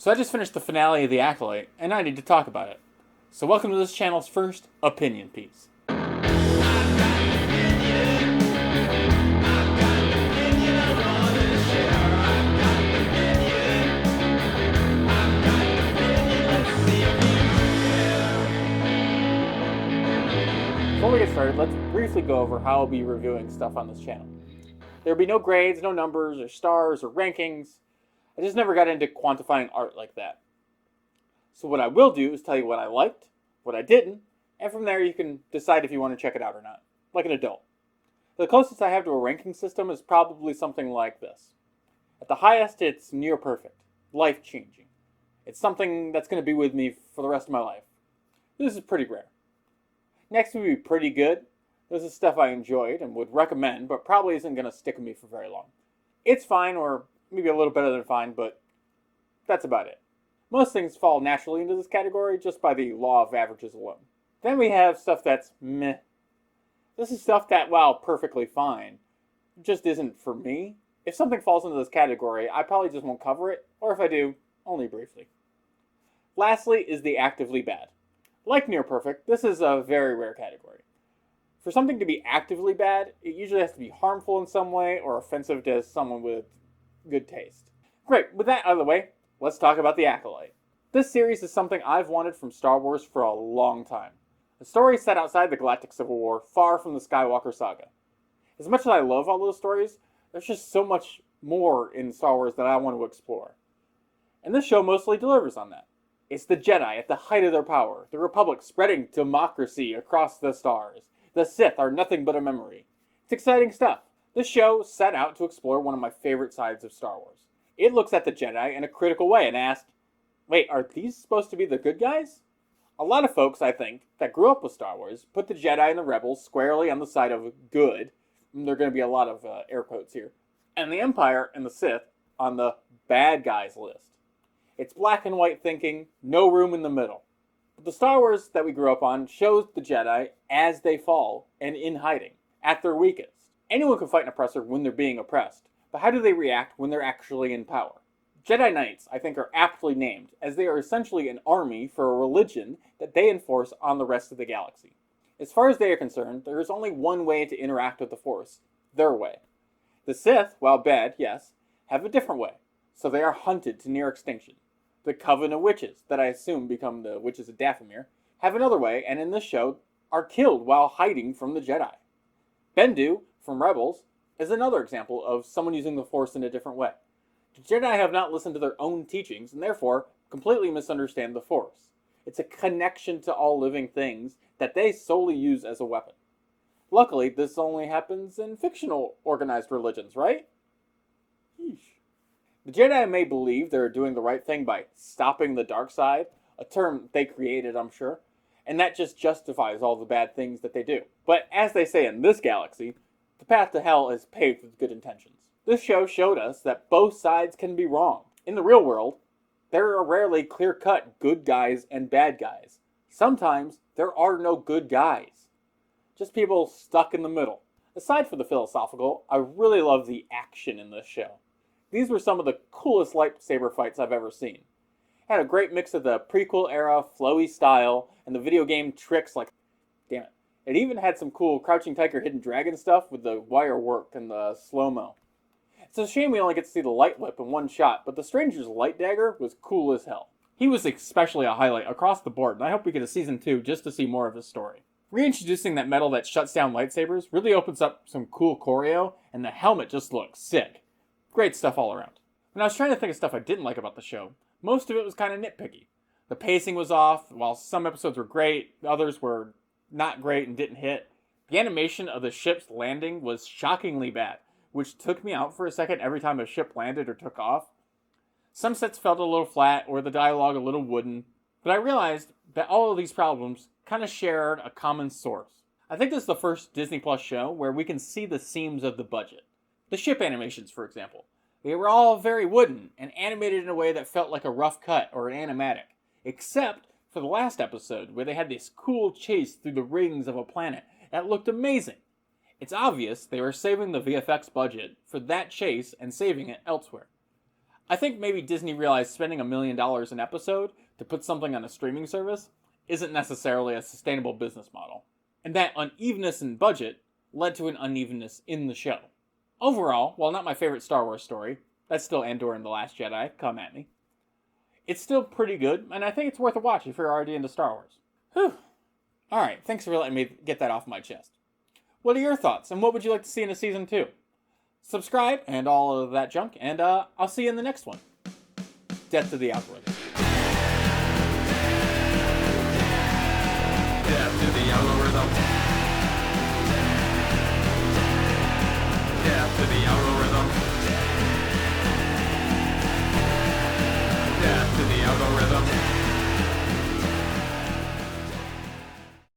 So I just finished the finale of The Acolyte, and I need to talk about it. So welcome to this channel's first opinion piece. Before we get started, let's briefly go over how I'll be reviewing stuff on this channel. There will be no grades, no numbers, or stars, or rankings. I just never got into quantifying art like that. So what I will do is tell you what I liked, what I didn't, and from there you can decide if you want to check it out or not, like an adult. The closest I have to a ranking system is probably something like this. At the highest, it's near perfect, life-changing. It's something that's going to be with me for the rest of my life. This is pretty rare. Next would be pretty good. This is stuff I enjoyed and would recommend, but probably isn't going to stick with me for very long. It's fine, or maybe a little better than fine, but that's about it. Most things fall naturally into this category just by the law of averages alone. Then we have stuff that's meh. This is stuff that, while perfectly fine, just isn't for me. If something falls into this category, I probably just won't cover it, or if I do, only briefly. Lastly is the actively bad. Like near perfect, this is a very rare category. For something to be actively bad, it usually has to be harmful in some way or offensive to someone with good taste. Great, with that out of the way, let's talk about The Acolyte. This series is something I've wanted from Star Wars for a long time. A story set outside the Galactic Civil War, far from the Skywalker saga. As much as I love all those stories, there's just so much more in Star Wars that I want to explore. And this show mostly delivers on that. It's the Jedi at the height of their power, the Republic spreading democracy across the stars. The Sith are nothing but a memory. It's exciting stuff. This show set out to explore one of my favorite sides of Star Wars. It looks at the Jedi in a critical way and asks, wait, are these supposed to be the good guys? A lot of folks, I think, that grew up with Star Wars put the Jedi and the Rebels squarely on the side of good. There are going to be a lot of air quotes here. And the Empire and the Sith on the bad guys list. It's black and white thinking, no room in the middle. But the Star Wars that we grew up on shows the Jedi as they fall and in hiding, at their weakest. Anyone can fight an oppressor when they're being oppressed, but how do they react when they're actually in power? Jedi Knights, I think, are aptly named, as they are essentially an army for a religion that they enforce on the rest of the galaxy. As far as they are concerned, there is only one way to interact with the Force, their way. The Sith, while bad, yes, have a different way, so they are hunted to near extinction. The Coven of Witches, that I assume become the Witches of Dathomir, have another way, and in this show, are killed while hiding from the Jedi. Bendu, from Rebels, is another example of someone using the Force in a different way. The Jedi have not listened to their own teachings, and therefore completely misunderstand the Force. It's a connection to all living things that they solely use as a weapon. Luckily, this only happens in fictional organized religions, right? Yeesh. The Jedi may believe they're doing the right thing by stopping the dark side, a term they created, I'm sure, and that just justifies all the bad things that they do. But as they say in this galaxy, the path to hell is paved with good intentions. This show showed us that both sides can be wrong. In the real world, there are rarely clear-cut good guys and bad guys. Sometimes there are no good guys. Just people stuck in the middle. Aside from the philosophical, I really love the action in this show. These were some of the coolest lightsaber fights I've ever seen. It had a great mix of the prequel era flowy style and the video game tricks like, damn it. It even had some cool Crouching Tiger, Hidden Dragon stuff with the wire work and the slow-mo. It's a shame we only get to see the light whip in one shot, but the Stranger's light dagger was cool as hell. He was especially a highlight across the board, and I hope we get a season 2 just to see more of his story. Reintroducing that metal that shuts down lightsabers really opens up some cool choreo, and the helmet just looks sick. Great stuff all around. When I was trying to think of stuff I didn't like about the show, most of it was kind of nitpicky. The pacing was off, while some episodes were great, others were not great and didn't hit. The animation of the ship's landing was shockingly bad, which took me out for a second every time a ship landed or took off. Some sets felt a little flat or the dialogue a little wooden, but I realized that all of these problems kind of shared a common source. I think this is the first Disney Plus show where we can see the seams of the budget. The ship animations, for example. They were all very wooden and animated in a way that felt like a rough cut or an animatic, except for the last episode where they had this cool chase through the rings of a planet that looked amazing. It's obvious they were saving the VFX budget for that chase and saving it elsewhere. I think maybe Disney realized spending $1 million an episode to put something on a streaming service isn't necessarily a sustainable business model, and that unevenness in budget led to an unevenness in the show. Overall, while not my favorite Star Wars story, that's still Andor and The Last Jedi, come at me, it's still pretty good, and I think it's worth a watch if you're already into Star Wars. Whew. Alright, thanks for letting me get that off my chest. What are your thoughts, and what would you like to see in a season 2? Subscribe, and all of that junk, and I'll see you in the next one. Death to the algorithm. Death to the algorithm.